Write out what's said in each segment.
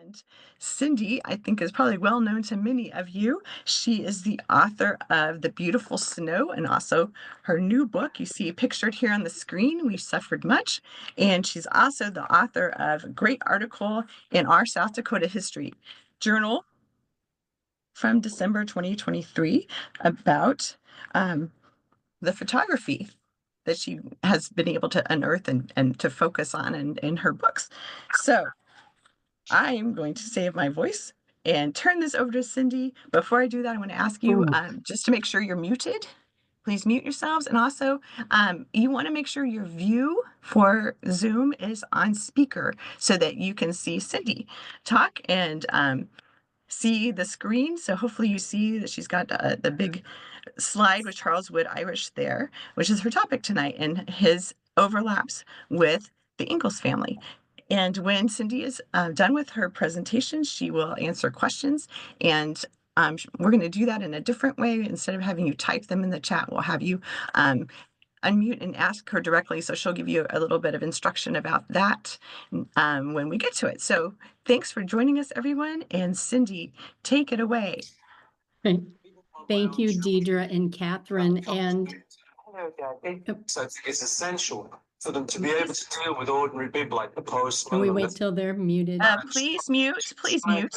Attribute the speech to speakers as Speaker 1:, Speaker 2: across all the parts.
Speaker 1: And Cindy, I think, is probably well known to many of you. She is the author of The Beautiful Snow and also her new book you see pictured here on the screen, We Suffered Much. And she's also the author of a great article in our South Dakota History Journal from December 2023 about the photography that she has been able to unearth and to focus on in her books. So I am going to save my voice and turn this over to Cindy. Before I do that, I want to ask you just to make sure you're muted. Please mute yourselves. And also, you want to make sure your view for Zoom is on speaker so that you can see Cindy talk and see the screen. So hopefully you see that she's got the big slide with Charles Wood Irish there, which is her topic tonight, and his overlaps with the Ingalls family. And when Cindy is done with her presentation, she will answer questions. And we're going to do that in a different way. Instead of having you type them in the chat, we'll have you unmute and ask her directly. So she'll give you a little bit of instruction about that when we get to it. So thanks for joining us, everyone. And Cindy, take it away.
Speaker 2: Thank you, Deidre and Catherine. And
Speaker 3: so it's essential for them to be able to deal with ordinary people like the postman.
Speaker 2: Can we wait till they're muted?
Speaker 1: Please mute. Please mute.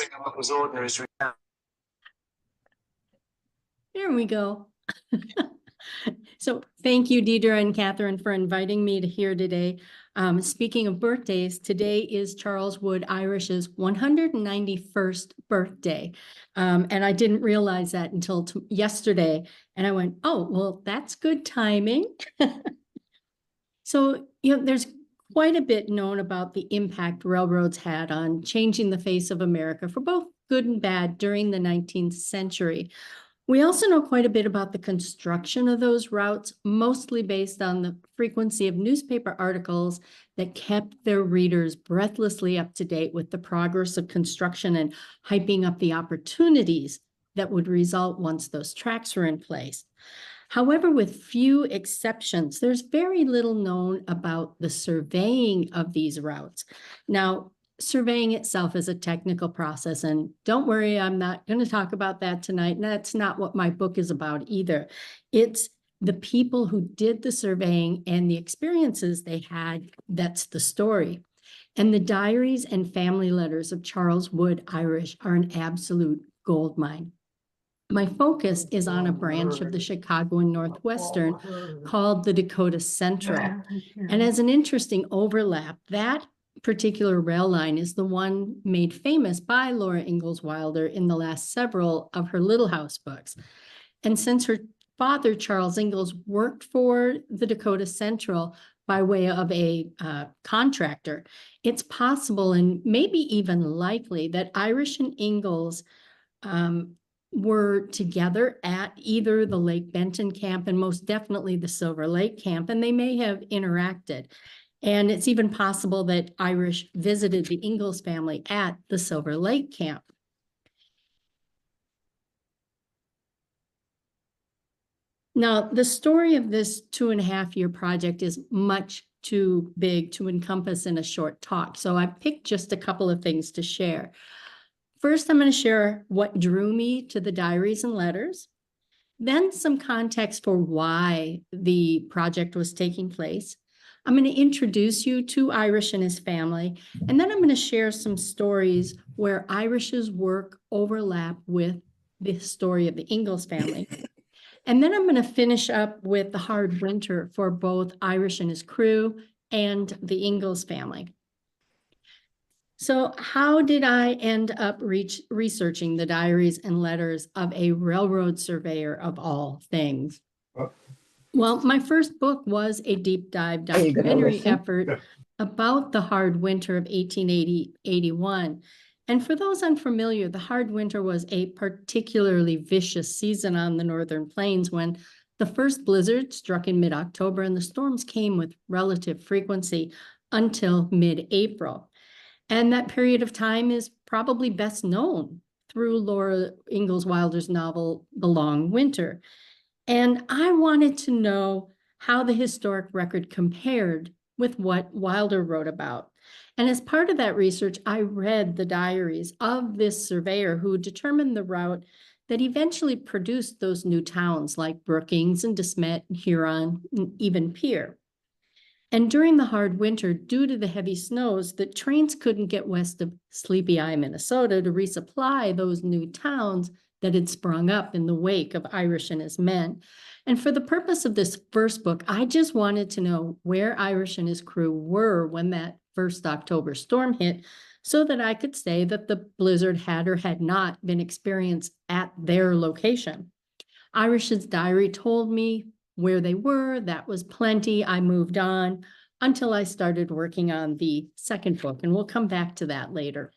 Speaker 2: There we go. So thank you, Deidre and Catherine, for inviting me to here today. Speaking of birthdays, today is Charles Wood Irish's 191st birthday. And I didn't realize that until yesterday. And I went, oh, well, that's good timing. So, there's quite a bit known about the impact railroads had on changing the face of America for both good and bad during the 19th century. We also know quite a bit about the construction of those routes, mostly based on the frequency of newspaper articles that kept their readers breathlessly up to date with the progress of construction and hyping up the opportunities that would result once those tracks were in place. However, with few exceptions, there's very little known about the surveying of these routes. Now, surveying itself is a technical process, and don't worry, I'm not going to talk about that tonight. And that's not what my book is about either. It's the people who did the surveying and the experiences they had. That's the story. And the diaries and family letters of Charles Wood Irish are an absolute goldmine. My focus is on a branch of the Chicago and Northwestern called the Dakota Central. And as an interesting overlap, that particular rail line is the one made famous by Laura Ingalls Wilder in the last several of her Little House books. And since her father, Charles Ingalls, worked for the Dakota Central by way of a contractor, it's possible and maybe even likely that Irish and Ingalls were together at either the Lake Benton camp and most definitely the Silver Lake camp, and they may have interacted. And it's even possible that Irish visited the Ingalls family at the Silver Lake camp. Now, the story of this 2.5-year project is much too big to encompass in a short talk, so I picked just a couple of things to share. First, I'm going to share what drew me to the diaries and letters, then some context for why the project was taking place. I'm going to introduce you to Irish and his family, and then I'm going to share some stories where Irish's work overlap with the story of the Ingalls family. And then I'm going to finish up with the hard winter for both Irish and his crew and the Ingalls family. So how did I end up researching the diaries and letters of a railroad surveyor of all things? Well, my first book was a deep dive documentary effort about the hard winter of 1880-81. And for those unfamiliar, the hard winter was a particularly vicious season on the Northern Plains when the first blizzard struck in mid-October and the storms came with relative frequency until mid-April. And that period of time is probably best known through Laura Ingalls Wilder's novel, The Long Winter. And I wanted to know how the historic record compared with what Wilder wrote about. And as part of that research, I read the diaries of this surveyor who determined the route that eventually produced those new towns like Brookings and DeSmet, Huron, and even Pierre. And during the hard winter, due to the heavy snows, the trains couldn't get west of Sleepy Eye, Minnesota to resupply those new towns that had sprung up in the wake of Irish and his men. And for the purpose of this first book, I just wanted to know where Irish and his crew were when that first October storm hit, so that I could say that the blizzard had or had not been experienced at their location. Irish's diary told me where they were. That was plenty. I moved on until I started working on the second book, and we'll come back to that later.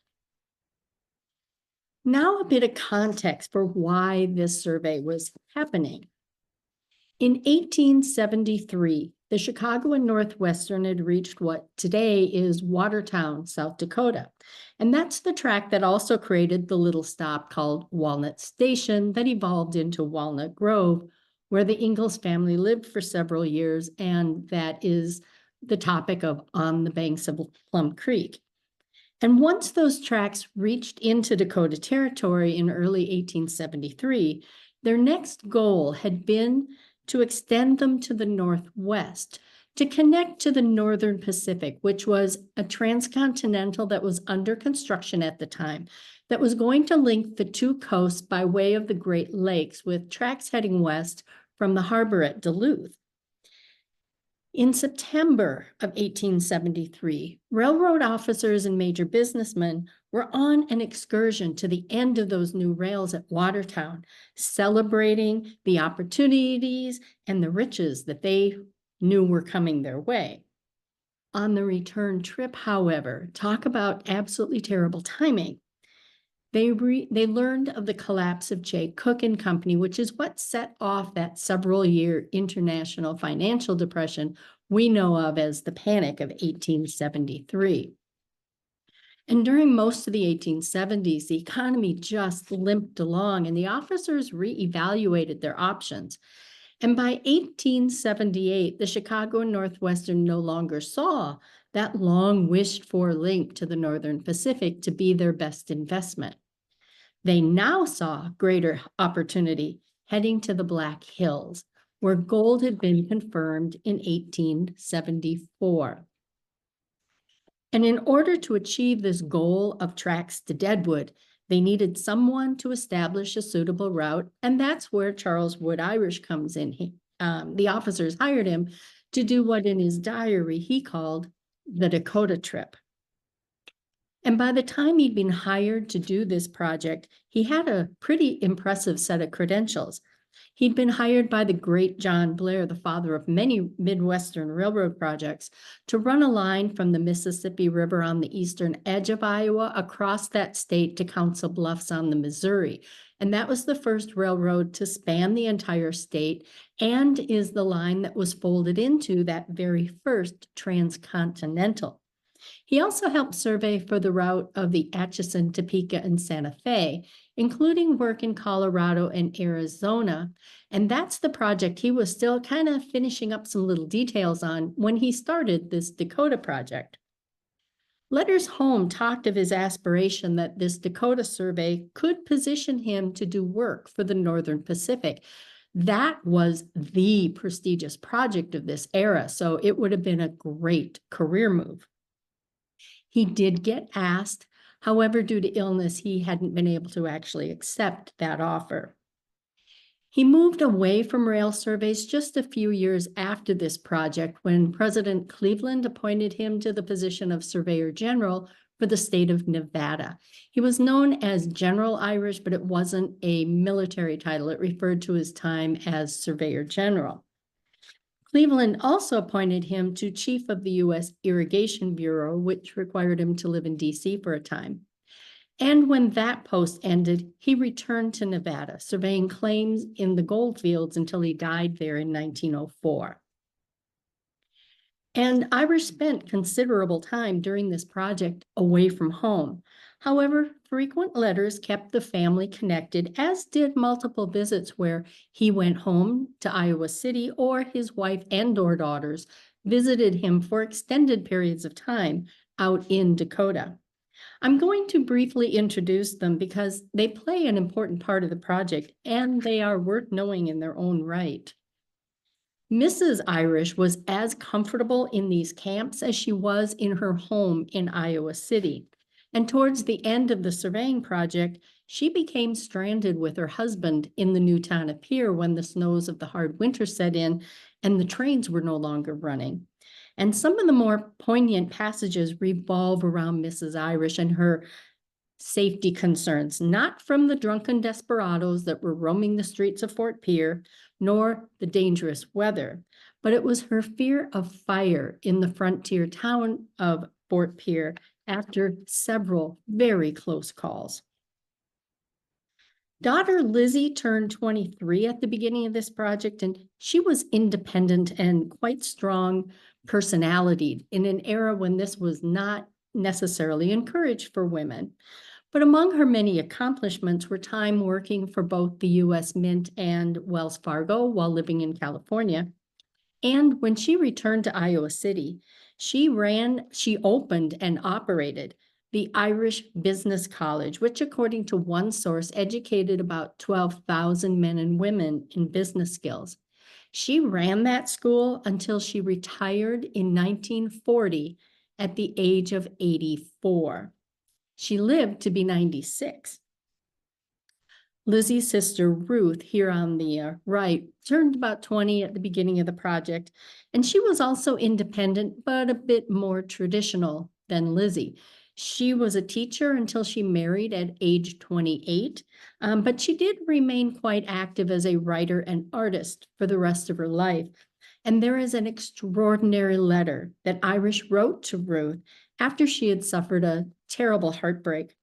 Speaker 2: Now a bit of context for why this survey was happening. In 1873, the Chicago and Northwestern had reached what today is Watertown, South Dakota. And that's the track that also created the little stop called Walnut Station that evolved into Walnut Grove, where the Ingalls family lived for several years, and that is the topic of On the Banks of Plum Creek. And once those tracks reached into Dakota Territory in early 1873, their next goal had been to extend them to the northwest, to connect to the Northern Pacific, which was a transcontinental that was under construction at the time, that was going to link the two coasts by way of the Great Lakes, with tracks heading west from the harbor at Duluth. In September of 1873, railroad officers and major businessmen were on an excursion to the end of those new rails at Watertown, celebrating the opportunities and the riches that they knew were coming their way. On the return trip, however, talk about absolutely terrible timing. They learned of the collapse of J. Cook and Company, which is what set off that several-year international financial depression we know of as the Panic of 1873. And during most of the 1870s, the economy just limped along, and the officers reevaluated their options. And by 1878, the Chicago and Northwestern no longer saw that long wished-for link to the Northern Pacific to be their best investment. They now saw greater opportunity heading to the Black Hills, where gold had been confirmed in 1874. And in order to achieve this goal of tracks to Deadwood, they needed someone to establish a suitable route, and that's where Charles Wood Irish comes in. The officers hired him to do what in his diary he called the Dakota trip. And by the time he'd been hired to do this project, he had a pretty impressive set of credentials. He'd been hired by the great John Blair, the father of many Midwestern railroad projects, to run a line from the Mississippi River on the eastern edge of Iowa across that state to Council Bluffs on the Missouri. And that was the first railroad to span the entire state, and is the line that was folded into that very first transcontinental. He also helped survey for the route of the Atchison, Topeka, and Santa Fe, including work in Colorado and Arizona. And that's the project he was still kind of finishing up some little details on when he started this Dakota project. Letters home talked of his aspiration that this Dakota survey could position him to do work for the Northern Pacific. That was the prestigious project of this era, so it would have been a great career move. He did get asked, however, due to illness, he hadn't been able to actually accept that offer. He moved away from rail surveys just a few years after this project, when President Cleveland appointed him to the position of Surveyor General for the state of Nevada. He was known as General Irish, but it wasn't a military title. It referred to his time as Surveyor General. Cleveland also appointed him to chief of the U.S. Irrigation Bureau, which required him to live in D.C. for a time. And when that post ended, he returned to Nevada, surveying claims in the gold fields until he died there in 1904. And Irish spent considerable time during this project away from home. However, frequent letters kept the family connected, as did multiple visits where he went home to Iowa City, or his wife and/or daughters visited him for extended periods of time out in Dakota. I'm going to briefly introduce them because they play an important part of the project and they are worth knowing in their own right. Mrs. Irish was as comfortable in these camps as she was in her home in Iowa City. And towards the end of the surveying project, she became stranded with her husband in the new town of Pierre when the snows of the hard winter set in and the trains were no longer running. And some of the more poignant passages revolve around Mrs. Irish and her safety concerns, not from the drunken desperados that were roaming the streets of Fort Pierre, nor the dangerous weather, but it was her fear of fire in the frontier town of Fort Pierre after several very close calls. Daughter Lizzie turned 23 at the beginning of this project, and she was independent and quite strong personality in an era when this was not necessarily encouraged for women. But among her many accomplishments were time working for both the U.S. Mint and Wells Fargo while living in California. And when she returned to Iowa City, she opened and operated the Irish Business College, which according to one source educated about 12,000 men and women in business skills. She ran that school until she retired in 1940 at the age of 84. She lived to be 96. Lizzie's sister Ruth, here on the right, turned about 20 at the beginning of the project, and she was also independent, but a bit more traditional than Lizzie. She was a teacher until she married at age 28, but she did remain quite active as a writer and artist for the rest of her life. And there is an extraordinary letter that Irish wrote to Ruth after she had suffered a terrible heartbreak.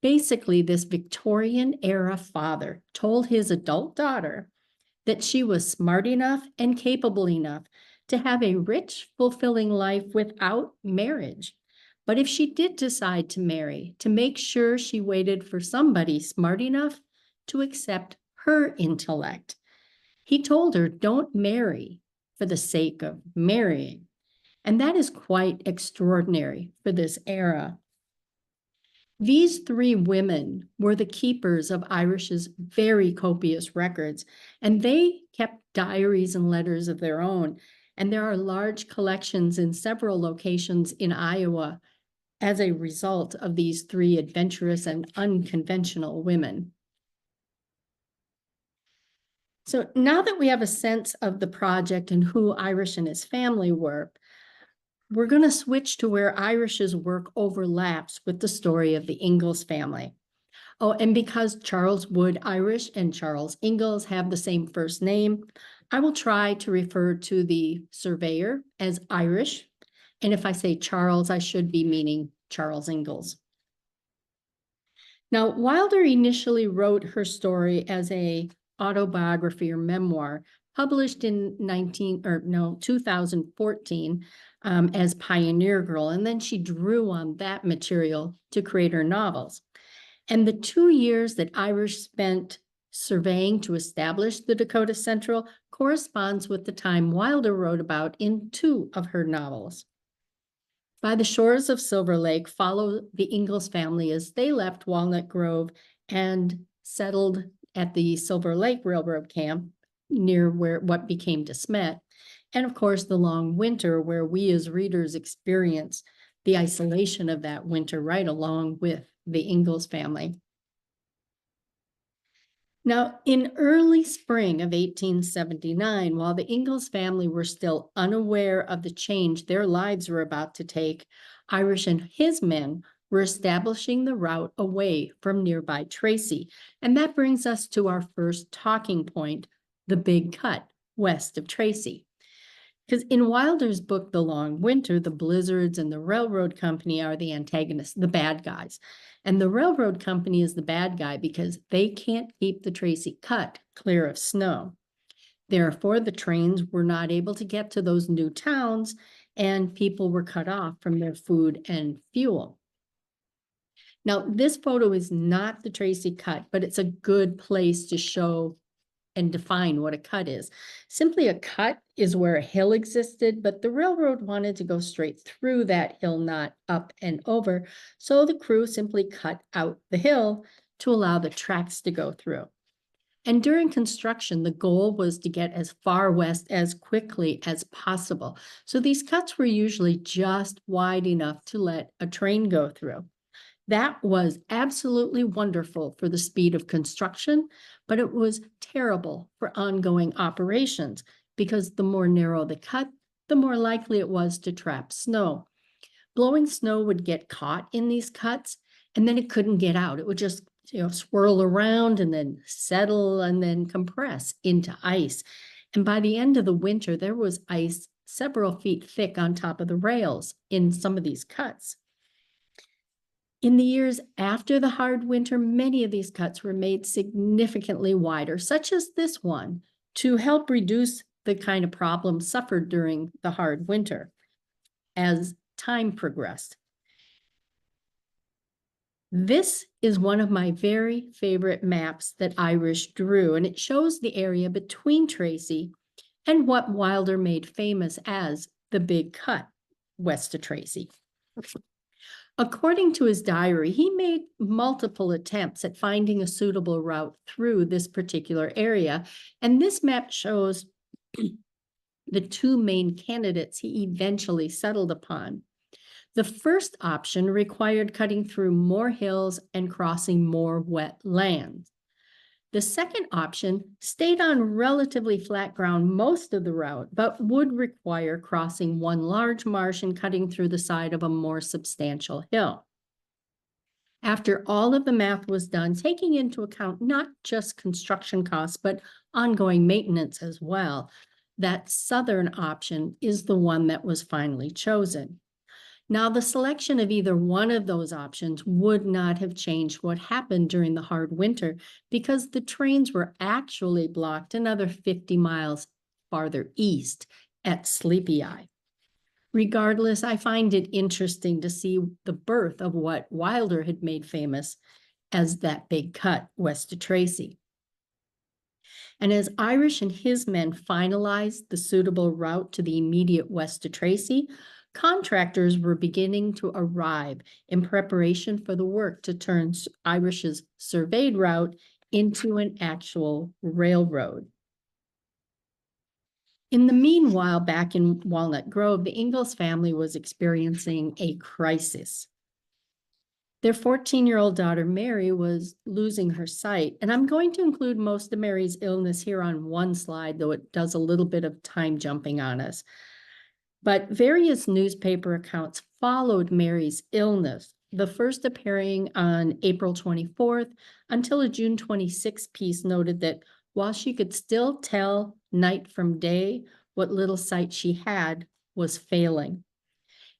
Speaker 2: Basically, this Victorian era father told his adult daughter that she was smart enough and capable enough to have a rich, fulfilling life without marriage. But if she did decide to marry, to make sure she waited for somebody smart enough to accept her intellect. He told her, don't marry for the sake of marrying. And that is quite extraordinary for this era. These three women were the keepers of Irish's very copious records, and they kept diaries and letters of their own. And there are large collections in several locations in Iowa as a result of these three adventurous and unconventional women. So now that we have a sense of the project and who Irish and his family were, we're going to switch to where Irish's work overlaps with the story of the Ingalls family. Oh, and because Charles Wood Irish and Charles Ingalls have the same first name, I will try to refer to the surveyor as Irish. And if I say Charles, I should be meaning Charles Ingalls. Now, Wilder initially wrote her story as a autobiography or memoir published in 2014 as Pioneer Girl, and then she drew on that material to create her novels. And the 2 years that Irish spent surveying to establish the Dakota Central corresponds with the time Wilder wrote about in 2 of her novels. By the Shores of Silver Lake follow the Ingalls family as they left Walnut Grove and settled at the Silver Lake Railroad camp near what became DeSmet. And of course, the long winter where we as readers experience the isolation of that winter right along with the Ingalls family. Now, in early spring of 1879, while the Ingalls family were still unaware of the change their lives were about to take, Irish and his men were establishing the route away from nearby Tracy. And that brings us to our first talking point, the Big Cut west of Tracy. Because in Wilder's book, The Long Winter, the blizzards and the railroad company are the antagonists, the bad guys. And the railroad company is the bad guy because they can't keep the Tracy Cut clear of snow. Therefore, the trains were not able to get to those new towns and people were cut off from their food and fuel. Now, this photo is not the Tracy Cut, but it's a good place to show and define what a cut is. Simply a cut is where a hill existed, but the railroad wanted to go straight through that hill, not up and over. So the crew simply cut out the hill to allow the tracks to go through. And during construction, the goal was to get as far west as quickly as possible. So these cuts were usually just wide enough to let a train go through. That was absolutely wonderful for the speed of construction, but it was terrible for ongoing operations because the more narrow the cut, the more likely it was to trap snow. Blowing snow would get caught in these cuts, and then it couldn't get out. It would just swirl around and then settle and then compress into ice. And by the end of the winter, there was ice several feet thick on top of the rails in some of these cuts. In the years after the hard winter, many of these cuts were made significantly wider, such as this one, to help reduce the kind of problems suffered during the hard winter as time progressed. This is one of my very favorite maps that Irish drew, and it shows the area between Tracy and what Wilder made famous as the Big Cut west of Tracy. According to his diary, he made multiple attempts at finding a suitable route through this particular area, and this map shows the two main candidates he eventually settled upon. The first option required cutting through more hills and crossing more wet land. The second option stayed on relatively flat ground most of the route, but would require crossing one large marsh and cutting through the side of a more substantial hill. After all of the math was done, taking into account not just construction costs, but ongoing maintenance as well, that southern option is the one that was finally chosen. Now, the selection of either one of those options would not have changed what happened during the hard winter because the trains were actually blocked another 50 miles farther east at Sleepy Eye. Regardless, I find it interesting to see the birth of what Wilder had made famous as that Big Cut west of Tracy. And as Irish and his men finalized the suitable route to the immediate west of Tracy, contractors were beginning to arrive in preparation for the work to turn Irish's surveyed route into an actual railroad. In the meanwhile, back in Walnut Grove, the Ingalls family was experiencing a crisis. Their 14-year-old daughter, Mary, was losing her sight, and I'm going to include most of Mary's illness here on one slide, though it does a little bit of time jumping on us. But various newspaper accounts followed Mary's illness, the first appearing on April 24th until a June 26th piece noted that while she could still tell night from day, what little sight she had was failing.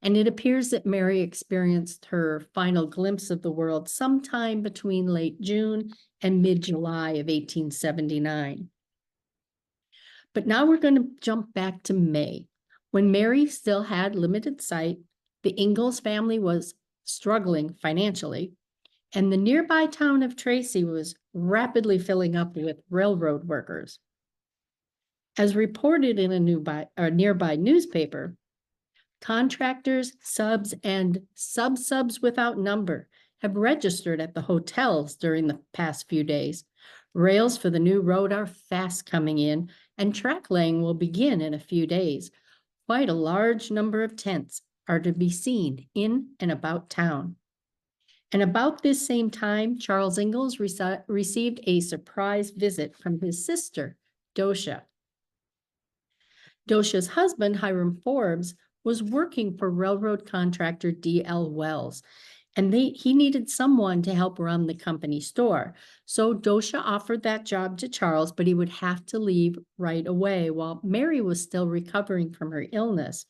Speaker 2: And it appears that Mary experienced her final glimpse of the world sometime between late June and mid-July of 1879. But now we're going to jump back to May. When Mary still had limited sight, the Ingalls family was struggling financially, and the nearby town of Tracy was rapidly filling up with railroad workers. As reported in a nearby newspaper, contractors, subs, and sub-subs without number have registered at the hotels during the past few days. Rails for the new road are fast coming in, and track laying will begin in a few days. Quite a large number of tents are to be seen in and about town. And about this same time, Charles Ingalls received a surprise visit from his sister, Dosha. Dosha's husband, Hiram Forbes, was working for railroad contractor D.L. Wells, and he needed someone to help run the company store. So Dosha offered that job to Charles, but he would have to leave right away while Mary was still recovering from her illness.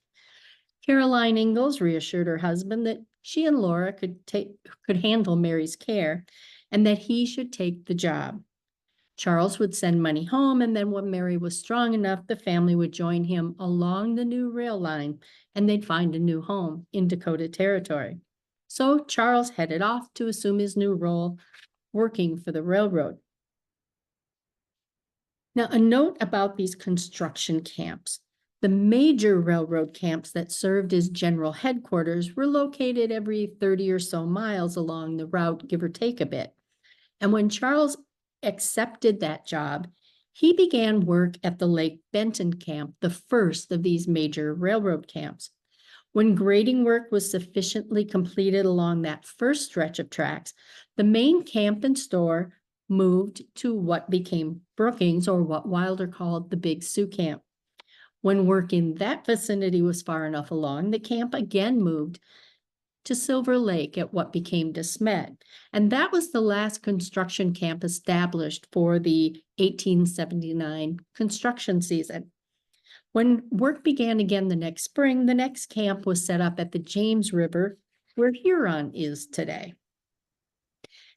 Speaker 2: Caroline Ingalls reassured her husband that she and Laura could handle Mary's care and that he should take the job. Charles would send money home, and then when Mary was strong enough, the family would join him along the new rail line, and they'd find a new home in Dakota Territory. So Charles headed off to assume his new role, working for the railroad. Now, a note about these construction camps. The major railroad camps that served as general headquarters were located every 30 or so miles along the route, give or take a bit. And when Charles accepted that job, he began work at the Lake Benton camp, the first of these major railroad camps. When grading work was sufficiently completed along that first stretch of tracks, the main camp and store moved to what became Brookings, or what Wilder called the Big Sioux Camp. When work in that vicinity was far enough along, the camp again moved to Silver Lake at what became De Smet. And that was the last construction camp established for the 1879 construction season. When work began again the next spring, the next camp was set up at the James River, where Huron is today.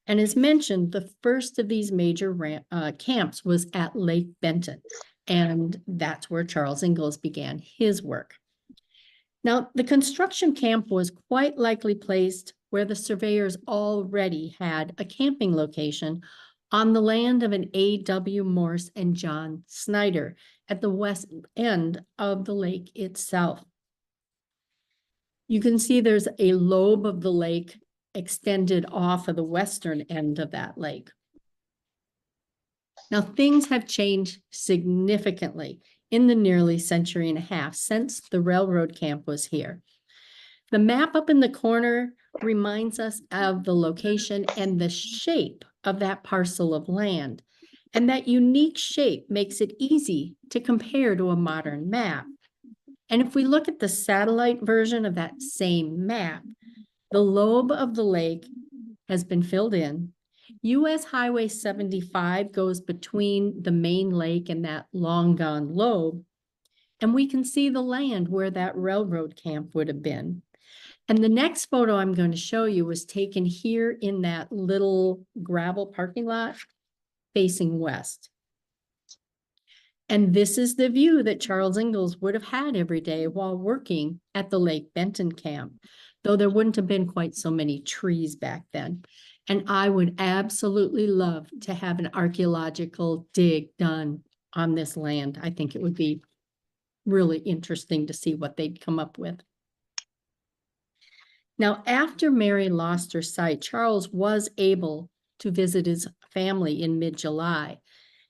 Speaker 2: And as mentioned, the first of these major camps was at Lake Benton, and that's where Charles Ingalls began his work. Now, the construction camp was quite likely placed where the surveyors already had a camping location on the land of an A.W. Morse and John Snyder at the west end of the lake itself. You can see there's a lobe of the lake extended off of the western end of that lake. Now, things have changed significantly in the nearly century and a half since the railroad camp was here. The map up in the corner reminds us of the location and the shape of that parcel of land. And that unique shape makes it easy to compare to a modern map. And if we look at the satellite version of that same map, the lobe of the lake has been filled in. US Highway 75 goes between the main lake and that long gone lobe. And we can see the land where that railroad camp would have been. And the next photo I'm going to show you was taken here in that little gravel parking lot facing west. And this is the view that Charles Ingalls would have had every day while working at the Lake Benton camp, though there wouldn't have been quite so many trees back then. And I would absolutely love to have an archaeological dig done on this land. I think it would be really interesting to see what they'd come up with. Now, after Mary lost her sight, Charles was able to visit his family in mid-July.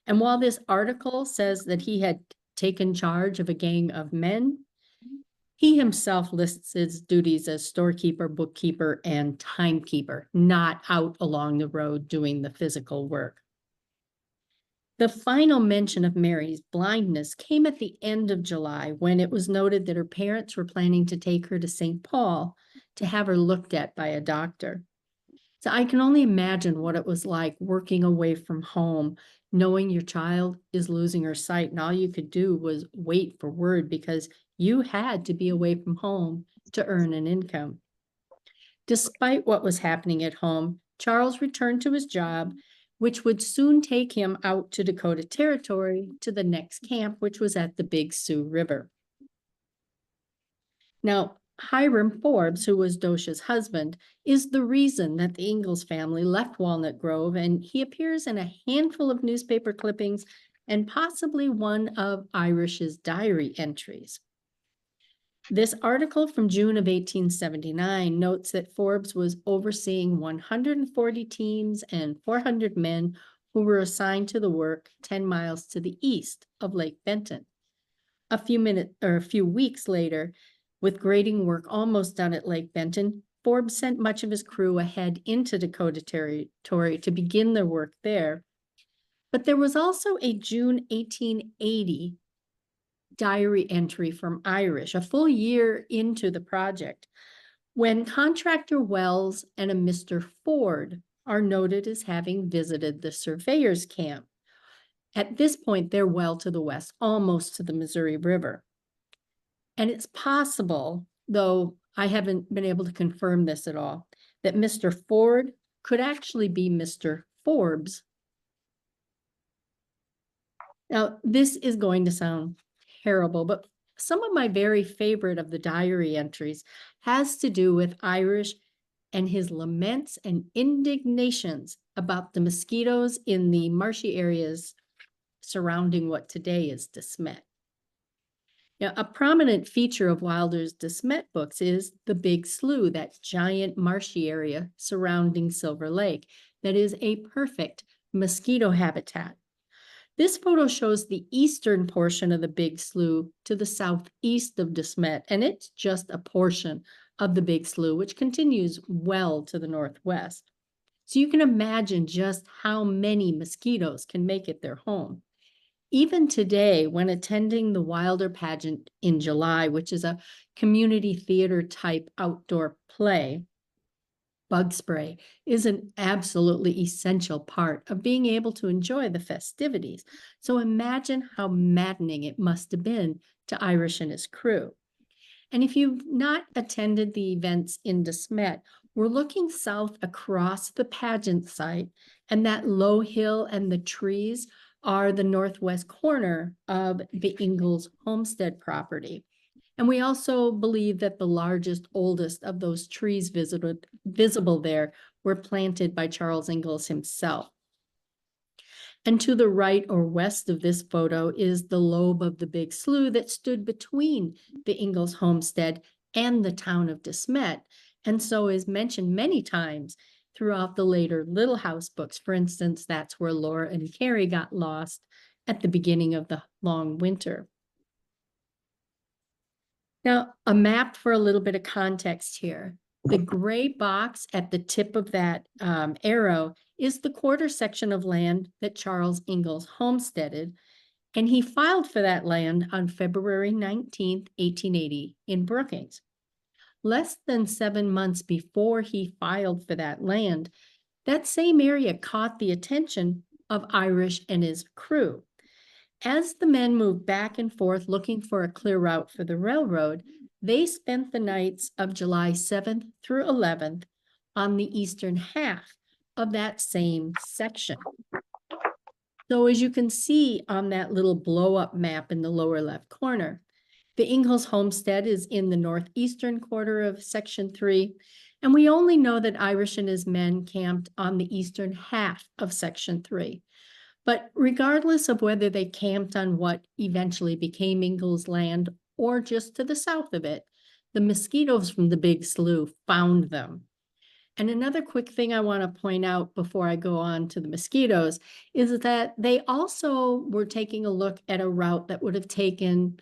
Speaker 2: And while this article says that he had taken charge of a gang of men, he himself lists his duties as storekeeper, bookkeeper, and timekeeper, not out along the road doing the physical work. The final mention of Mary's blindness came at the end of July, when it was noted that her parents were planning to take her to St. Paul to have her looked at by a doctor. So I can only imagine what it was like working away from home, knowing your child is losing her sight, and all you could do was wait for word because you had to be away from home to earn an income. Despite what was happening at home, Charles returned to his job, which would soon take him out to Dakota Territory to the next camp, which was at the Big Sioux River. Now, Hiram Forbes, who was Dosha's husband, is the reason that the Ingalls family left Walnut Grove, and he appears in a handful of newspaper clippings and possibly one of Irish's diary entries. This article from June of 1879 notes that Forbes was overseeing 140 teams and 400 men who were assigned to the work 10 miles to the east of Lake Benton. A few weeks later, with grading work almost done at Lake Benton, Forbes sent much of his crew ahead into Dakota Territory to begin their work there. But there was also a June 1880 diary entry from Irish, a full year into the project, when contractor Wells and a Mr. Ford are noted as having visited the surveyor's camp. At this point, they're well to the west, almost to the Missouri River. And it's possible, though I haven't been able to confirm this at all, that Mr. Ford could actually be Mr. Forbes. Now, this is going to sound terrible, but some of my very favorite of the diary entries has to do with Irish and his laments and indignations about the mosquitoes in the marshy areas surrounding what today is De Smet. Now, a prominent feature of Wilder's De Smet books is the Big Slough, that giant marshy area surrounding Silver Lake that is a perfect mosquito habitat. This photo shows the eastern portion of the Big Slough to the southeast of De Smet, and it's just a portion of the Big Slough, which continues well to the northwest. So you can imagine just how many mosquitoes can make it their home. Even today, when attending the Wilder pageant in July, which is a community theater type outdoor play, bug spray is an absolutely essential part of being able to enjoy the festivities. So imagine how maddening it must have been to Irish and his crew. And if you've not attended the events in De Smet, we're looking south across the pageant site, and that low hill and the trees are the northwest corner of the Ingalls homestead property. And we also believe that the largest, oldest of those trees visible there were planted by Charles Ingalls himself. And to the right or west of this photo is the lobe of the Big Slough that stood between the Ingalls homestead and the town of De Smet, and so is mentioned many times throughout the later Little House books. For instance, that's where Laura and Carrie got lost at the beginning of the long winter. Now, a map for a little bit of context here. The gray box at the tip of that arrow is the quarter section of land that Charles Ingalls homesteaded, and he filed for that land on February 19th, 1880 in Brookings. Less than 7 months before he filed for that land, that same area caught the attention of Irish and his crew. As the men moved back and forth looking for a clear route for the railroad, they spent the nights of July 7th through 11th on the eastern half of that same section. So as you can see on that little blow-up map in the lower left corner, the Ingalls homestead is in the northeastern quarter of Section 3, and we only know that Irish and his men camped on the eastern half of Section 3. But regardless of whether they camped on what eventually became Ingalls land or just to the south of it, the mosquitoes from the Big Slough found them. And another quick thing I want to point out before I go on to the mosquitoes is that they also were taking a look at a route that would have taken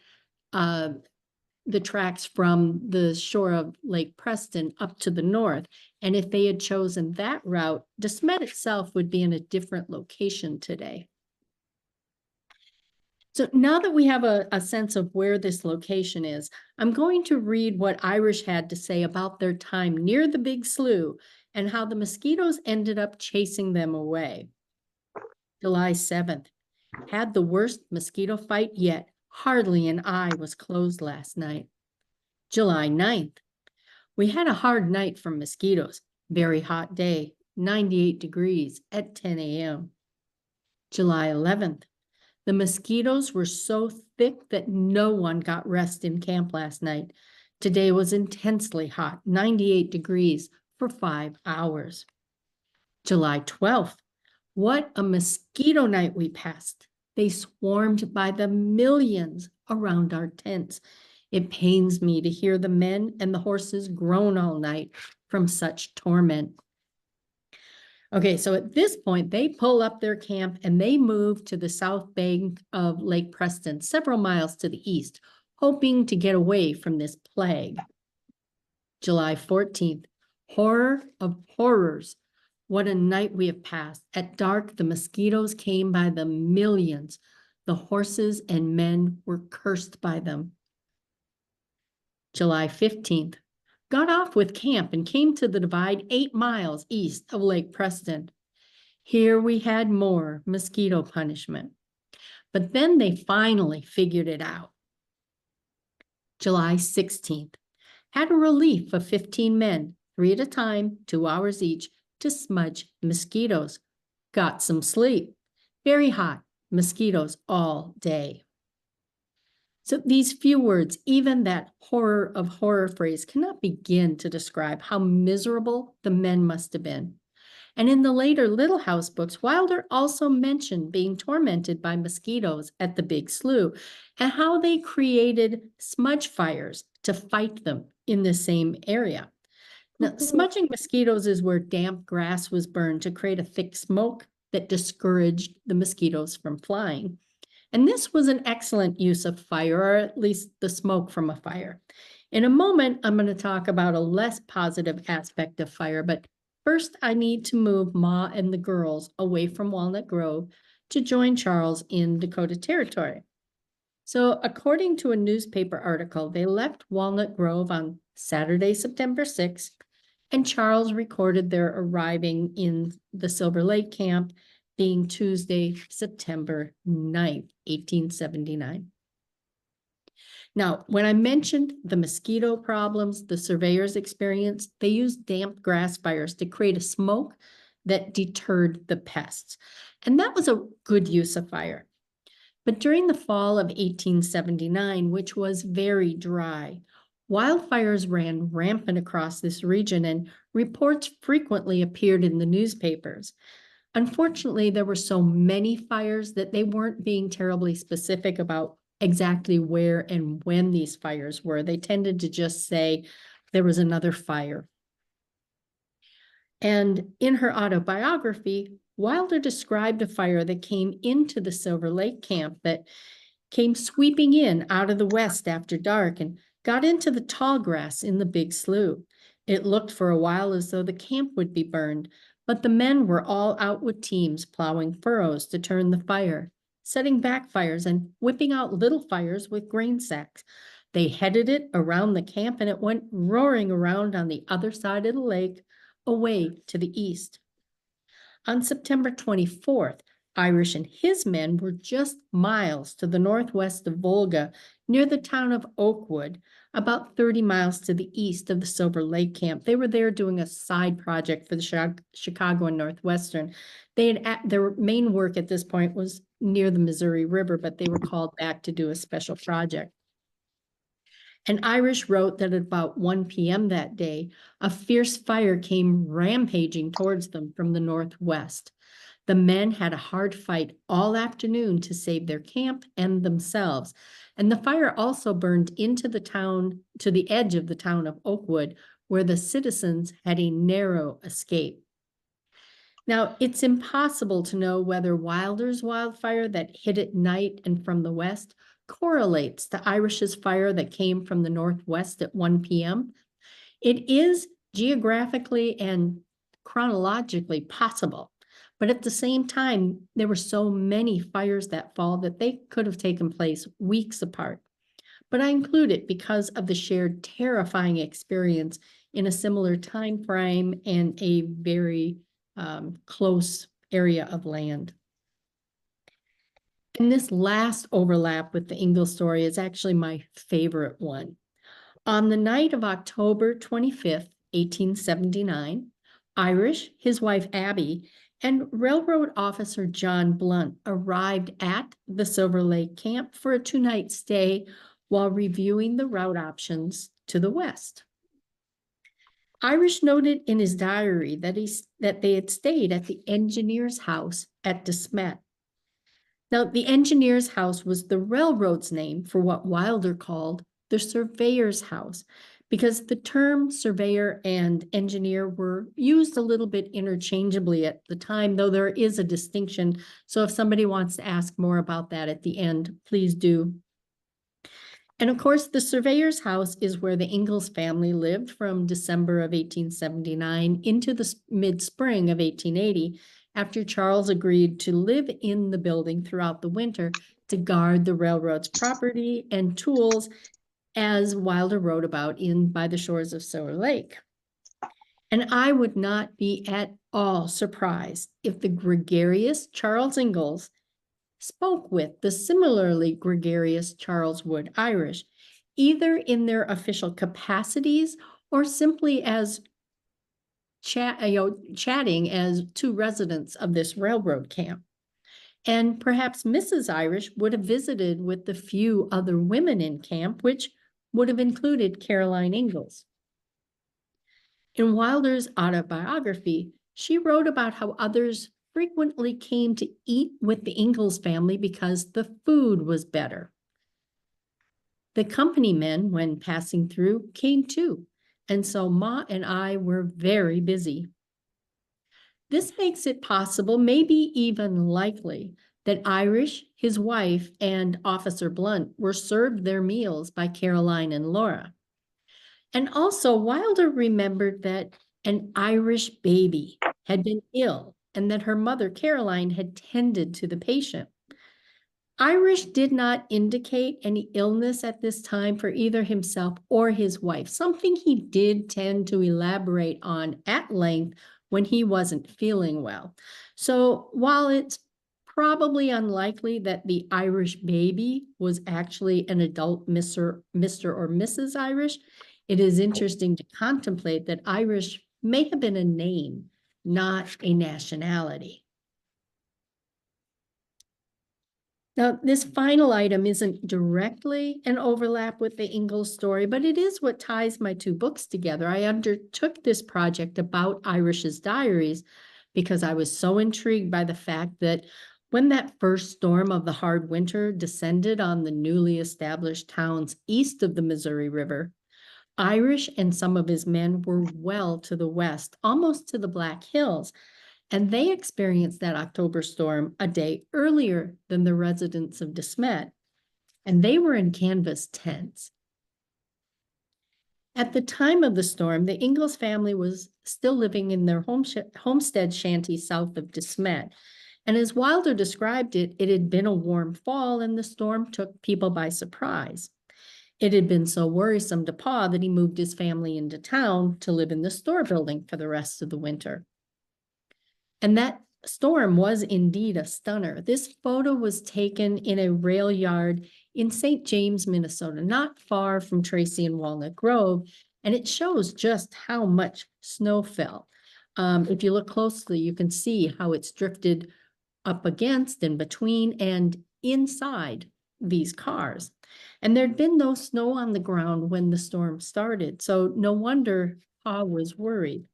Speaker 2: the tracks from the shore of Lake Preston up to the north. And if they had chosen that route, De Smet itself would be in a different location today. So now that we have a sense of where this location is, I'm going to read what Irish had to say about their time near the Big Slough and how the mosquitoes ended up chasing them away. July 7th, had the worst mosquito fight yet. Hardly an eye was closed last night. July 9th, we had a hard night from mosquitoes. Very hot day, 98 degrees at 10 a.m. July 11th, the mosquitoes were so thick that no one got rest in camp last night. Today was intensely hot, 98 degrees for 5 hours. July 12th, what a mosquito night we passed. They swarmed by the millions around our tents. It pains me to hear the men and the horses groan all night from such torment. Okay, so at this point, they pull up their camp and they move to the south bank of Lake Preston, several miles to the east, hoping to get away from this plague. July 14th, horror of horrors. What a night we have passed. At dark, the mosquitoes came by the millions. The horses and men were cursed by them. July 15th, got off with camp and came to the divide 8 miles east of Lake Preston. Here we had more mosquito punishment. But then they finally figured it out. July 16th, had a relief of 15 men, 3 at a time, 2 hours each, to smudge mosquitoes. Got some sleep. Very hot, mosquitoes all day. So these few words, even that horror of horror phrase, cannot begin to describe how miserable the men must have been. And in the later Little House books, Wilder also mentioned being tormented by mosquitoes at the Big Slough and how they created smudge fires to fight them in the same area. Now, smudging mosquitoes is where damp grass was burned to create a thick smoke that discouraged the mosquitoes from flying. And this was an excellent use of fire, or at least the smoke from a fire. In a moment, I'm going to talk about a less positive aspect of fire, but first I need to move Ma and the girls away from Walnut Grove to join Charles in Dakota Territory. So according to a newspaper article, they left Walnut Grove on Saturday, September 6th, and Charles recorded their arriving in the Silver Lake camp being Tuesday, September 9th, 1879. Now, when I mentioned the mosquito problems the surveyors experienced, they used damp grass fires to create a smoke that deterred the pests. And that was a good use of fire. But during the fall of 1879, which was very dry, wildfires ran rampant across this region and reports frequently appeared in the newspapers. Unfortunately, there were so many fires that they weren't being terribly specific about exactly where and when these fires were. They tended to just say there was another fire. And in her autobiography, Wilder described a fire that came into the Silver Lake camp that came sweeping in out of the west after dark and got into the tall grass in the Big Slough. It looked for a while as though the camp would be burned, but the men were all out with teams plowing furrows to turn the fire, setting backfires and whipping out little fires with grain sacks. They headed it around the camp and it went roaring around on the other side of the lake, away to the east. On September 24th, Irish and his men were just miles to the northwest of Volga, near the town of Oakwood, about 30 miles to the east of the Silver Lake camp. They were there doing a side project for the Chicago and Northwestern. Their main work at this point was near the Missouri River, but they were called back to do a special project. And Irish wrote that at about 1 p.m. that day, a fierce fire came rampaging towards them from the northwest. The men had a hard fight all afternoon to save their camp and themselves. And the fire also burned into the town, to the edge of the town of Oakwood, where the citizens had a narrow escape. Now, it's impossible to know whether Wilder's wildfire that hit at night and from the west correlates to Irish's fire that came from the northwest at 1 p.m. It is geographically and chronologically possible, but at the same time, there were so many fires that fall that they could have taken place weeks apart. But I include it because of the shared terrifying experience in a similar time frame and a very close area of land. And this last overlap with the Ingalls story is actually my favorite one. On the night of October 25th, 1879, Irish, his wife Abby, and railroad officer John Blunt arrived at the Silver Lake camp for a 2-night stay while reviewing the route options to the west. Irish noted in his diary that they had stayed at the engineer's house at De Smet. Now, the engineer's house was the railroad's name for what Wilder called the surveyor's house, because the term surveyor and engineer were used a little bit interchangeably at the time, though there is a distinction. So if somebody wants to ask more about that at the end, please do. And of course, the surveyor's house is where the Ingalls family lived from December of 1879 into the mid-spring of 1880, after Charles agreed to live in the building throughout the winter to guard the railroad's property and tools, as Wilder wrote about in By the Shores of Silver Lake. And I would not be at all surprised if the gregarious Charles Ingalls spoke with the similarly gregarious Charles Wood Irish, either in their official capacities or simply as chatting as two residents of this railroad camp. And perhaps Mrs. Irish would have visited with the few other women in camp, which would have included Caroline Ingalls. In Wilder's autobiography, She wrote about how others frequently came to eat with the Ingalls family because the food was better. The company men, when passing through, came too, and so Ma and I were very busy. This makes it possible, maybe even likely, that Irish, his wife, and Officer Blunt were served their meals by Caroline and Laura. And also, Wilder remembered that an Irish baby had been ill and that her mother, Caroline, had tended to the patient. Irish did not indicate any illness at this time for either himself or his wife, something he did tend to elaborate on at length when he wasn't feeling well. So while it's probably unlikely that the Irish baby was actually an adult Mr. or Mrs. Irish, it is interesting to contemplate that Irish may have been a name, not a nationality. Now, this final item isn't directly an overlap with the Ingalls story, but it is what ties my two books together. I undertook this project about Irish's diaries because I was so intrigued by the fact that when that first storm of the hard winter descended on the newly established towns east of the Missouri River, Irish and some of his men were well to the west, almost to the Black Hills, and they experienced that October storm a day earlier than the residents of De Smet, and they were in canvas tents. At the time of the storm, the Ingalls family was still living in their homestead shanty south of De Smet, and as Wilder described it, it had been a warm fall and the storm took people by surprise. It had been so worrisome to Pa that he moved his family into town to live in the store building for the rest of the winter. And that storm was indeed a stunner. This photo was taken in a rail yard in St. James, Minnesota, not far from Tracy and Walnut Grove, and it shows just how much snow fell. If you look closely, you can see how it's drifted up against and between and inside these cars. And there'd been no snow on the ground when the storm started, so no wonder Pa was worried.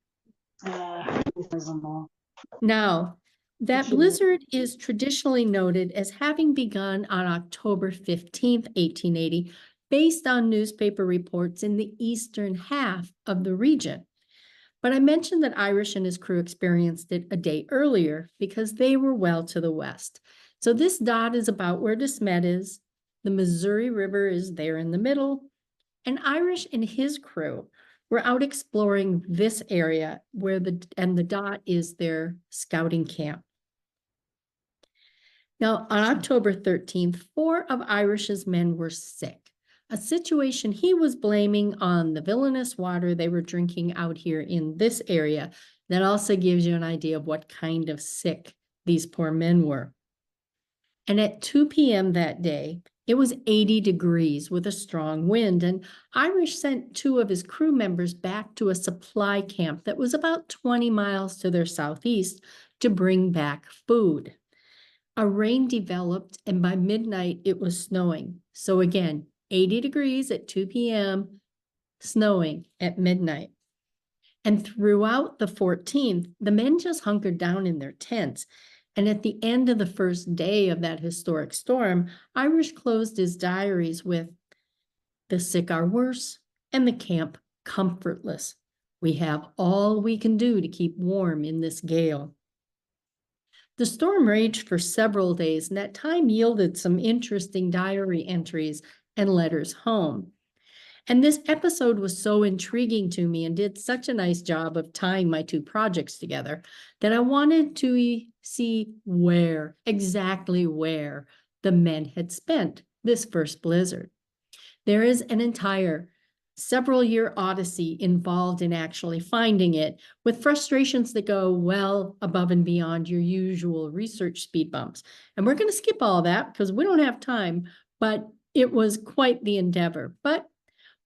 Speaker 2: Now, that blizzard is traditionally noted as having begun on October 15th, 1880, based on newspaper reports in the eastern half of the region. But I mentioned that Irish and his crew experienced it a day earlier because they were well to the west. So this dot is about where De Smet is. The Missouri River is there in the middle, and Irish and his crew were out exploring this area where the dot is their scouting camp. Now, on October 13th, 4 of Irish's men were sick, a situation he was blaming on the villainous water they were drinking out here in this area. That also gives you an idea of what kind of sick these poor men were. And at 2 p.m. that day, it was 80 degrees with a strong wind, and Irish sent 2 of his crew members back to a supply camp that was about 20 miles to their southeast to bring back food. A rain developed, and by midnight it was snowing. So again, 80 degrees at 2 p.m., snowing at midnight. And throughout the 14th, the men just hunkered down in their tents. And at the end of the first day of that historic storm, Irish closed his diaries with, "The sick are worse, and the camp comfortless. We have all we can do to keep warm in this gale." The storm raged for several days, and that time yielded some interesting diary entries and letters home. And this episode was so intriguing to me and did such a nice job of tying my two projects together that I wanted to see exactly where the men had spent this first blizzard. There is an entire several-year odyssey involved in actually finding it, with frustrations that go well above and beyond your usual research speed bumps. And we're going to skip all that because we don't have time, but it was quite the endeavor. But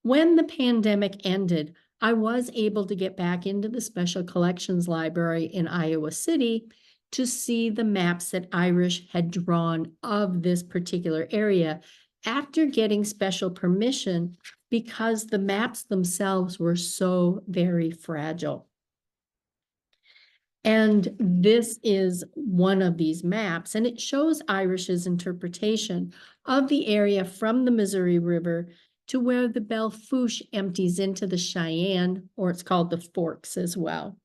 Speaker 2: when the pandemic ended, I was able to get back into the Special Collections Library in Iowa City to see the maps that Irish had drawn of this particular area after getting special permission because the maps themselves were so very fragile. And this is one of these maps, and it shows Irish's interpretation of the area from the Missouri River to where the Belle Fourche empties into the Cheyenne, or it's called the Forks as well.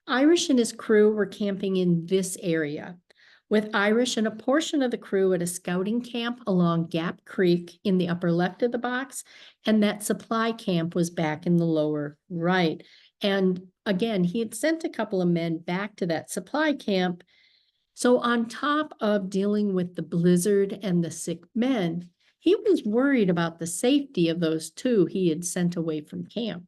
Speaker 2: Irish and his crew were camping in this area, with Irish and a portion of the crew at a scouting camp along Gap Creek in the upper left of the box, and that supply camp was back in the lower right. And again, he had sent a couple of men back to that supply camp. So on top of dealing with the blizzard and the sick men, he was worried about the safety of those two he had sent away from camp.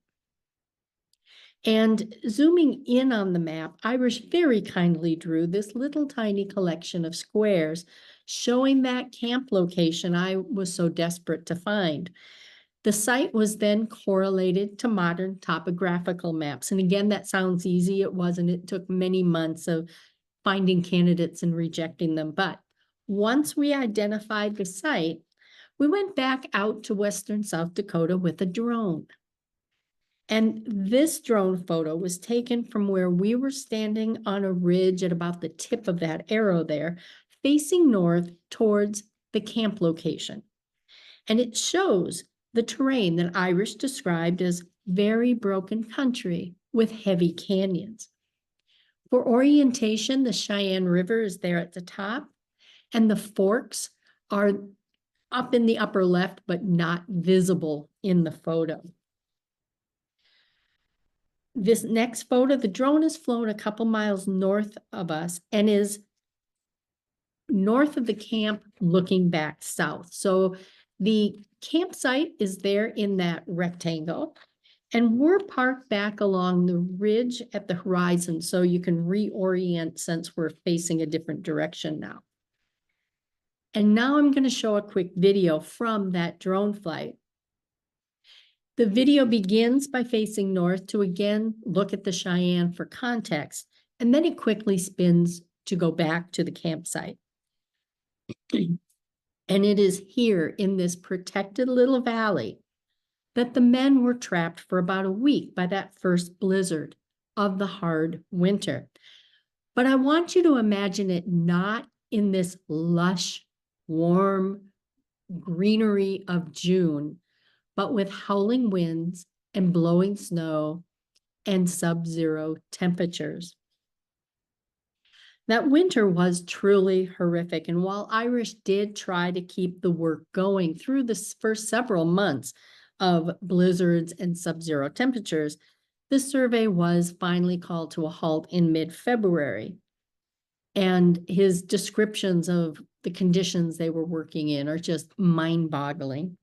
Speaker 2: And zooming in on the map, Irish very kindly drew this little tiny collection of squares showing that camp location I was so desperate to find. The site was then correlated to modern topographical maps. And again, that sounds easy. It wasn't. It took many months of finding candidates and rejecting them. But once we identified the site, we went back out to western South Dakota with a drone. And this drone photo was taken from where we were standing on a ridge at about the tip of that arrow there, facing north towards the camp location. And it shows the terrain that Irish described as very broken country with heavy canyons. For orientation, the Cheyenne River is there at the top, and the forks are up in the upper left, but not visible in the photo. This next photo, the drone is flown a couple miles north of us and is north of the camp looking back south. So the campsite is there in that rectangle, and we're parked back along the ridge at the horizon so you can reorient since we're facing a different direction now. And now I'm going to show a quick video from that drone flight. The video begins by facing north to again look at the Cheyenne for context, and then it quickly spins to go back to the campsite. And it is here in this protected little valley that the men were trapped for about a week by that first blizzard of the hard winter. But I want you to imagine it not in this lush, warm greenery of June, but with howling winds and blowing snow and sub-zero temperatures. That winter was truly horrific, and while Irish did try to keep the work going through the first several months of blizzards and sub-zero temperatures, the survey was finally called to a halt in mid-February. And his descriptions of the conditions they were working in are just mind-boggling.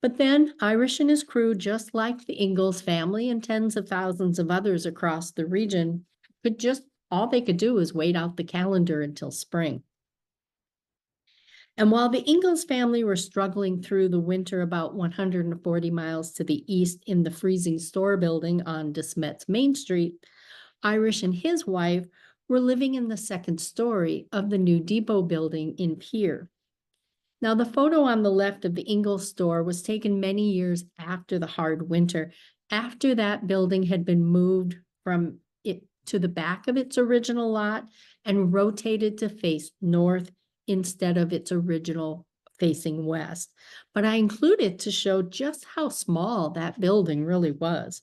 Speaker 2: But then Irish and his crew, just like the Ingalls family and tens of thousands of others across the region, all they could do was wait out the calendar until spring. And while the Ingalls family were struggling through the winter about 140 miles to the east in the freezing store building on De Smet's Main Street, Irish and his wife were living in the second story of the new depot building in Pierre. Now, the photo on the left of the Ingalls store was taken many years after the hard winter, after that building had been moved from it to the back of its original lot and rotated to face north instead of its original facing west. But I include it to show just how small that building really was.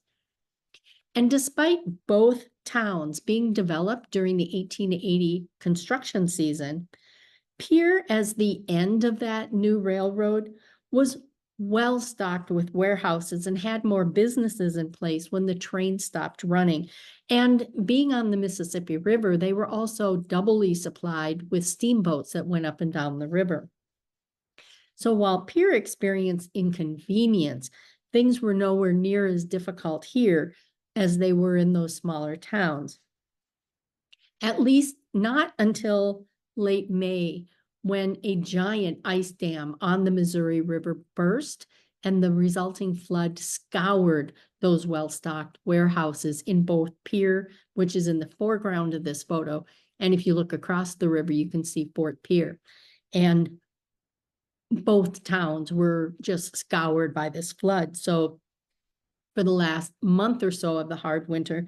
Speaker 2: And despite both towns being developed during the 1880 construction season, Pierre, as the end of that new railroad, was well stocked with warehouses and had more businesses in place when the train stopped running. And being on the Mississippi River, they were also doubly supplied with steamboats that went up and down the river. So while Pierre experienced inconvenience, things were nowhere near as difficult here as they were in those smaller towns. At least not until late May, when a giant ice dam on the Missouri River burst and the resulting flood scoured those well-stocked warehouses in both Pierre, which is in the foreground of this photo, and if you look across the river, you can see Fort Pierre. And both towns were just scoured by this flood. So for the last month or so of the hard winter,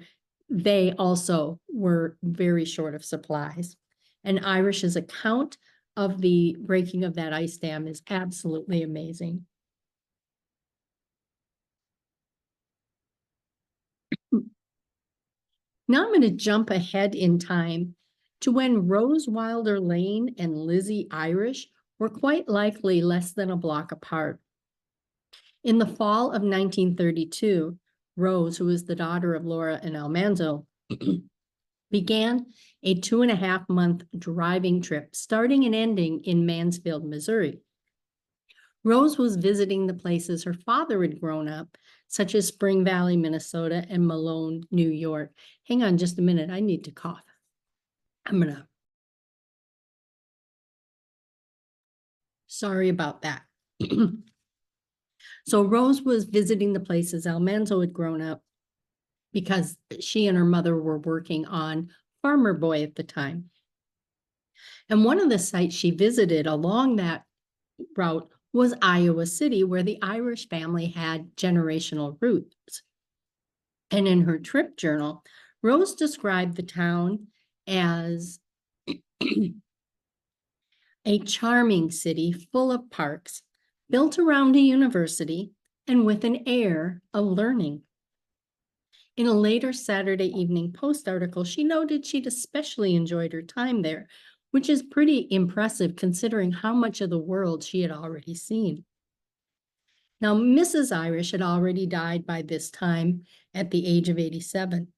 Speaker 2: they also were very short of supplies. And Irish's account of the breaking of that ice dam is absolutely amazing. Now I'm going to jump ahead in time to when Rose Wilder Lane and Lizzie Irish were quite likely less than a block apart. In the fall of 1932, Rose, who is the daughter of Laura and Almanzo, began a 2.5-month driving trip, starting and ending in Mansfield, Missouri. Rose was visiting the places her father had grown up, such as Spring Valley, Minnesota, and Malone, New York. Hang on just a minute, I need to cough. Sorry about that. So Rose was visiting the places Almanzo had grown up because she and her mother were working on Farmer Boy at the time. And one of the sites she visited along that route was Iowa City, where the Irish family had generational roots. And in her trip journal, Rose described the town as a charming city full of parks, built around a university and with an air of learning. In a later Saturday Evening Post article, she noted she'd especially enjoyed her time there, which is pretty impressive considering how much of the world she had already seen. Now, Mrs. Irish had already died by this time at the age of 87.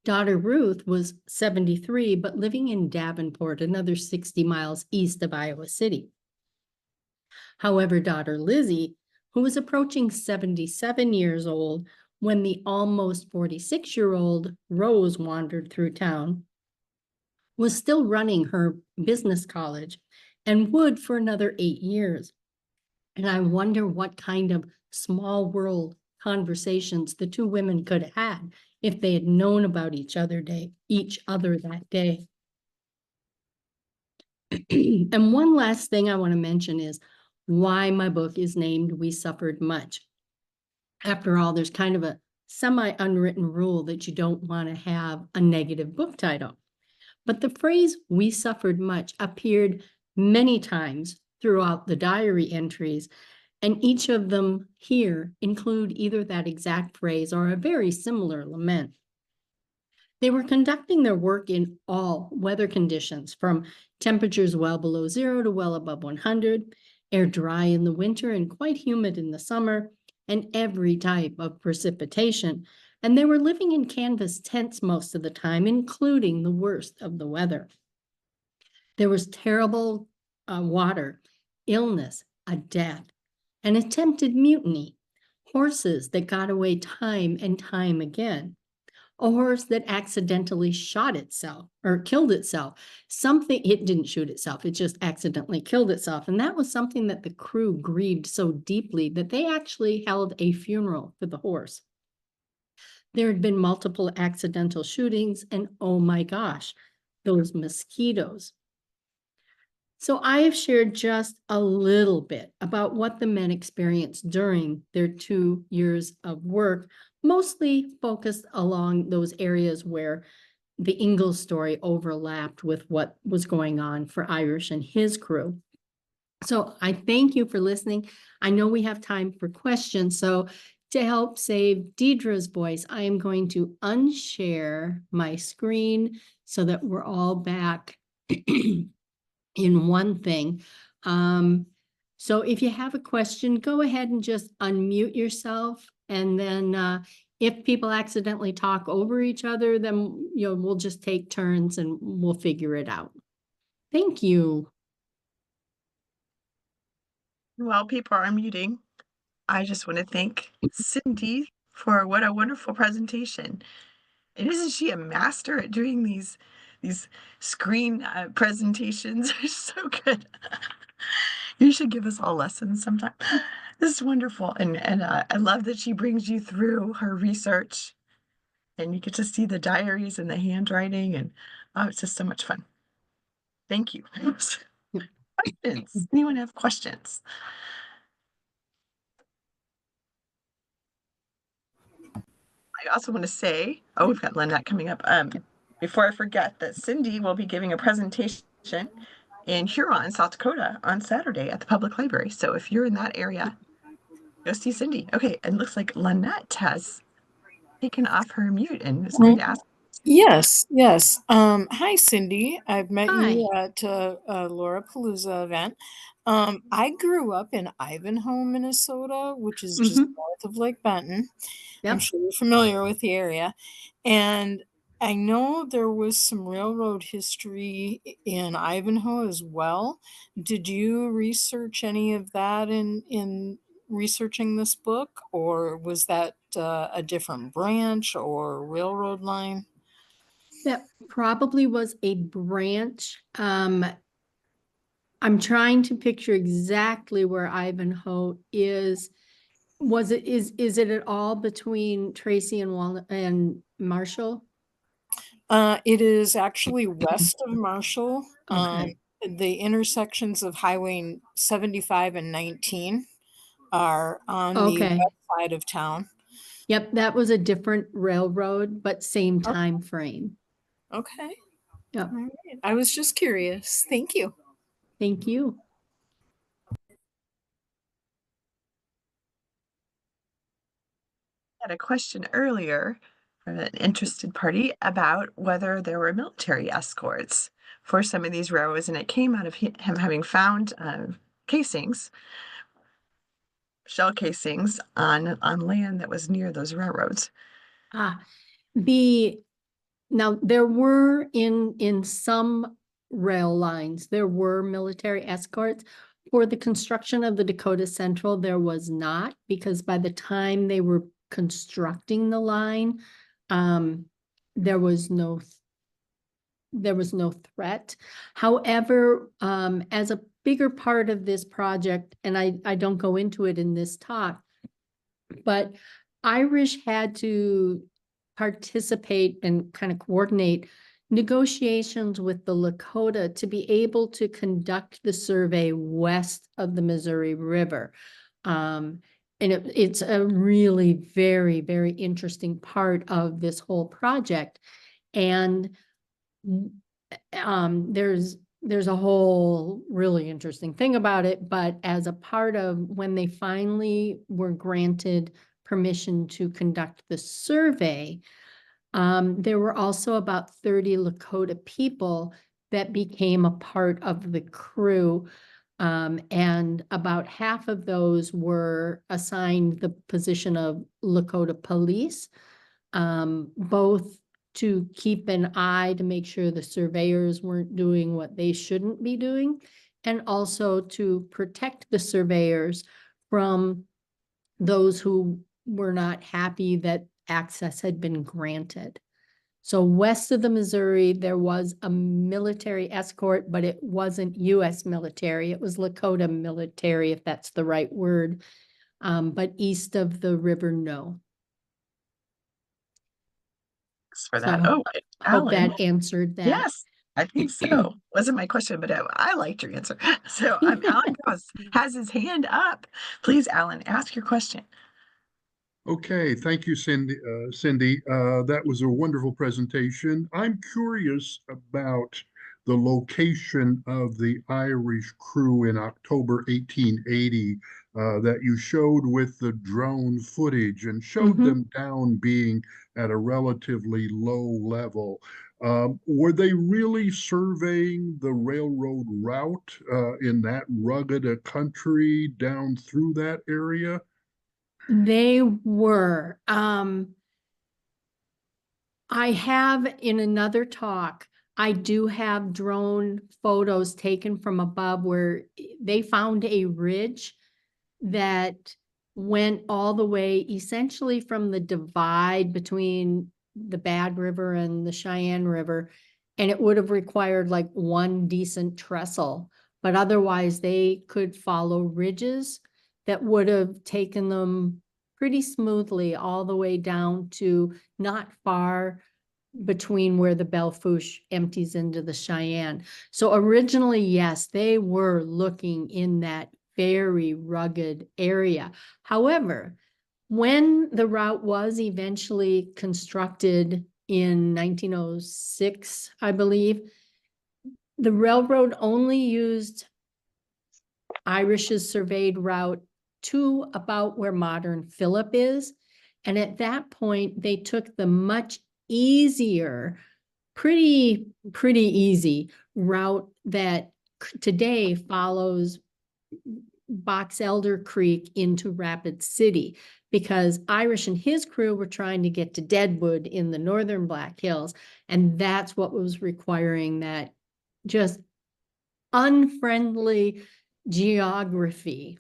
Speaker 2: Daughter Ruth was 73, but living in Davenport, another 60 miles east of Iowa City. However, daughter Lizzie, who was approaching 77 years old when the almost 46-year-old Rose wandered through town, was still running her business college and would for another 8 years. And I wonder what kind of small world conversations the two women could have had if they had known about each other that day. And one last thing I want to mention is why my book is named We Suffered Much. After all, there's kind of a semi-unwritten rule that you don't want to have a negative book title. But the phrase "we suffered much" appeared many times throughout the diary entries, and each of them here include either that exact phrase or a very similar lament. They were conducting their work in all weather conditions, from temperatures well below 0 to well above 100, air dry in the winter and quite humid in the summer, and every type of precipitation. And they were living in canvas tents most of the time, including the worst of the weather. There was terrible water, illness, a death, an attempted mutiny, horses that got away time and time again, a horse that accidentally shot itself or killed itself. It didn't shoot itself, it just accidentally killed itself. And that was something that the crew grieved so deeply that they actually held a funeral for the horse. There had been multiple accidental shootings, and oh my gosh, those mosquitoes. So I have shared just a little bit about what the men experienced during their 2 years of work, mostly focused along those areas where the Ingalls story overlapped with what was going on for Irish and his crew. So I thank you for listening. I know we have time for questions, so to help save Deidre's voice, I am going to unshare my screen so that we're all back in one thing. So if you have a question, go ahead and just unmute yourself. And then if people accidentally talk over each other, then we'll just take turns and we'll figure it out. Thank you.
Speaker 1: While people are unmuting, I just want to thank Cindy for what a wonderful presentation. And isn't she a master at doing these screen presentations? They're so good. You should give us all lessons sometime. This is wonderful. And I love that she brings you through her research and you get to see the diaries and the handwriting, and it's just so much fun. Thank you. Questions? Anyone have questions? I also want to say, oh, we've got Lynette coming up. Before I forget that Cindy will be giving a presentation in Huron, South Dakota on Saturday at the public library. So if you're in that area, go see Cindy. Okay, and it looks like Lynette has taken off her mute and is going to ask.
Speaker 4: Yes, yes. Hi, Cindy. I've met
Speaker 2: Hi.
Speaker 4: you at a Laura Palooza event. I grew up in Ivanhoe, Minnesota, which is just north of Lake Benton. I'm
Speaker 2: Yep.
Speaker 4: sure you're familiar with the area. And I know there was some railroad history in Ivanhoe as well. Did you research any of that in researching this book, or was that a different branch or railroad line?
Speaker 2: That probably was a branch. I'm trying to picture exactly where Ivanhoe is. Is it at all between Tracy and Walnut and Marshall?
Speaker 4: It is actually west of Marshall.
Speaker 2: Okay.
Speaker 4: The intersections of Highway 75 and 19 are on the
Speaker 2: Okay.
Speaker 4: west side of town.
Speaker 2: Yep, that was a different railroad, but same
Speaker 4: Oh.
Speaker 2: time frame.
Speaker 4: Okay.
Speaker 2: Yep.
Speaker 4: All right. I was just curious. Thank you.
Speaker 2: Thank you.
Speaker 1: Had a question earlier from an interested party about whether there were military escorts for some of these railroads, and it came out of him having found casings, shell casings on land that was near those railroads.
Speaker 2: Now there were in some rail lines, there were military escorts. For the construction of the Dakota Central, there was not, because by the time they were constructing the line, there was no threat. However, as a bigger part of this project, and I don't go into it in this talk, but Irish had to participate and kind of coordinate negotiations with the Lakota to be able to conduct the survey west of the Missouri River. And it's a really very, very interesting part of this whole project. And there's a whole really interesting thing about it, but as a part of when they finally were granted permission to conduct the survey, there were also about 30 Lakota people that became a part of the crew. And about half of those were assigned the position of Lakota police, both to keep an eye to make sure the surveyors weren't doing what they shouldn't be doing, and also to protect the surveyors from those who were not happy that access had been granted. So west of the Missouri, there was a military escort, but it wasn't US military. It was Lakota military, if that's the right word. But east of the river, no.
Speaker 1: Thanks for
Speaker 2: So
Speaker 1: that. Oh,
Speaker 2: I hope
Speaker 1: Alan.
Speaker 2: that answered that.
Speaker 1: Yes, I think so. Wasn't my question, but I liked your answer. So Alan Gross has his hand up. Please, Alan, ask your question.
Speaker 5: Okay, thank you, Cindy. That was a wonderful presentation. I'm curious about the location of the Irish crew in October 1880 that you showed with the drone footage and showed them down being at a relatively low level. Were they really surveying the railroad route in that rugged a country down through that area?
Speaker 2: They were. I have in another talk, I do have drone photos taken from above where they found a ridge that went all the way essentially from the divide between the Bad River and the Cheyenne River. And it would have required like one decent trestle, but otherwise they could follow ridges that would have taken them pretty smoothly all the way down to not far between where the Belle Fourche empties into the Cheyenne. So originally, yes, they were looking in that very rugged area. However, When the route was eventually constructed in 1906, I believe, the railroad only used Irish's surveyed route to about where modern Phillip is. And at that point, they took the much easier, pretty easy route that today follows Box Elder Creek into Rapid City, because Irish and his crew were trying to get to Deadwood in the northern Black Hills. And that's what was requiring that just unfriendly geography.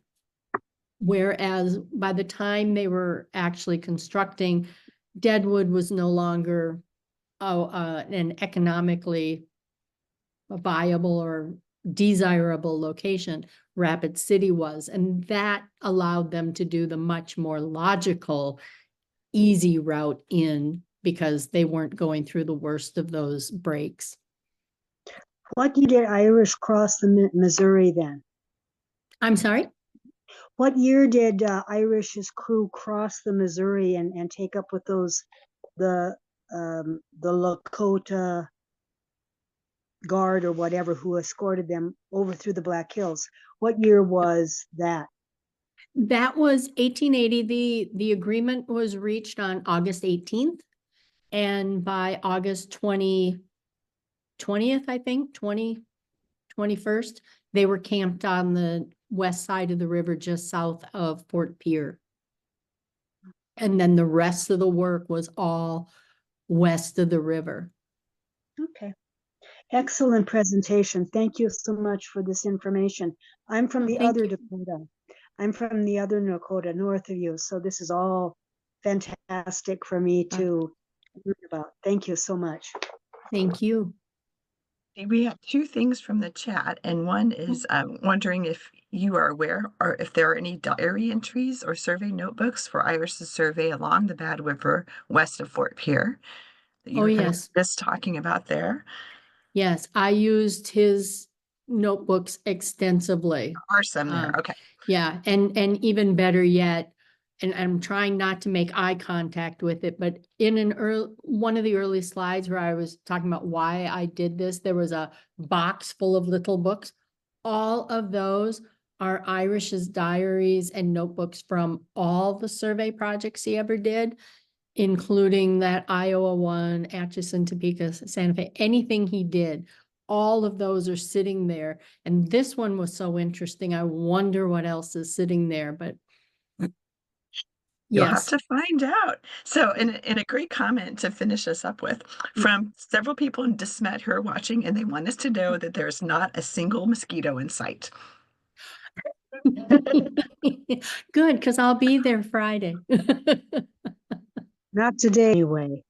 Speaker 2: Whereas by the time they were actually constructing, Deadwood was no longer an economically viable or desirable location. Rapid City was, and that allowed them to do the much more logical, easy route in, because they weren't going through the worst of those breaks.
Speaker 6: What year did Irish cross the Missouri then?
Speaker 2: I'm sorry?
Speaker 6: What year did Irish's crew cross the Missouri and take up with those the Lakota Guard or whatever who escorted them over through the Black Hills? What year was that?
Speaker 2: That was 1880. The agreement was reached on August 18th. And by August 20th, I think, 21st, they were camped on the west side of the river, just south of Fort Pierre. And then the rest of the work was all west of the river.
Speaker 6: Okay. Excellent presentation. Thank you so much for this information. I'm from the other Dakota. I'm from the other Dakota, north of you. So this is all fantastic for me to learn about. Thank you so much.
Speaker 2: Thank you.
Speaker 1: We have two things from the chat, and one is wondering if you are aware or if there are any diary entries or survey notebooks for Irish's survey along the Bad River west of Fort Pierre that you were
Speaker 2: yes.
Speaker 1: just talking about there.
Speaker 2: Yes, I used his notebooks extensively.
Speaker 1: Are some there? Okay.
Speaker 2: Yeah, and even better yet, and I'm trying not to make eye contact with it, but in one of the early slides where I was talking about why I did this, there was a box full of little books. All of those are Irish's diaries and notebooks from all the survey projects he ever did, including that Iowa one, Atchison, Topeka, Santa Fe, anything he did. All of those are sitting there. And this one was so interesting. I wonder what else is sitting there, but
Speaker 1: You'll have
Speaker 2: yes.
Speaker 1: to find out. So in a great comment to finish us up with, from several people in DeSmet who are watching, and they want us to know that there's not a single mosquito in sight.
Speaker 2: Good, because I'll be there Friday.
Speaker 6: Not today anyway.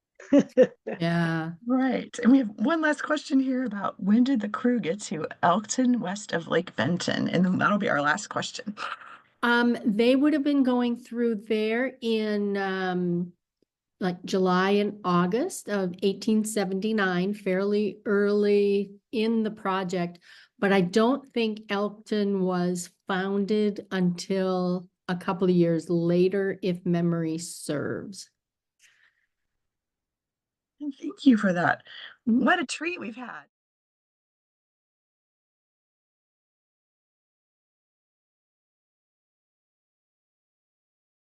Speaker 2: Yeah.
Speaker 1: Right. And we have one last question here about when did the crew get to Elkton west of Lake Benton? And then that'll be our last question.
Speaker 2: They would have been going through there in like July and August of 1879, fairly early in the project, but I don't think Elkton was founded until a couple of years later, if memory serves.
Speaker 1: And thank you for that. What a treat we've had.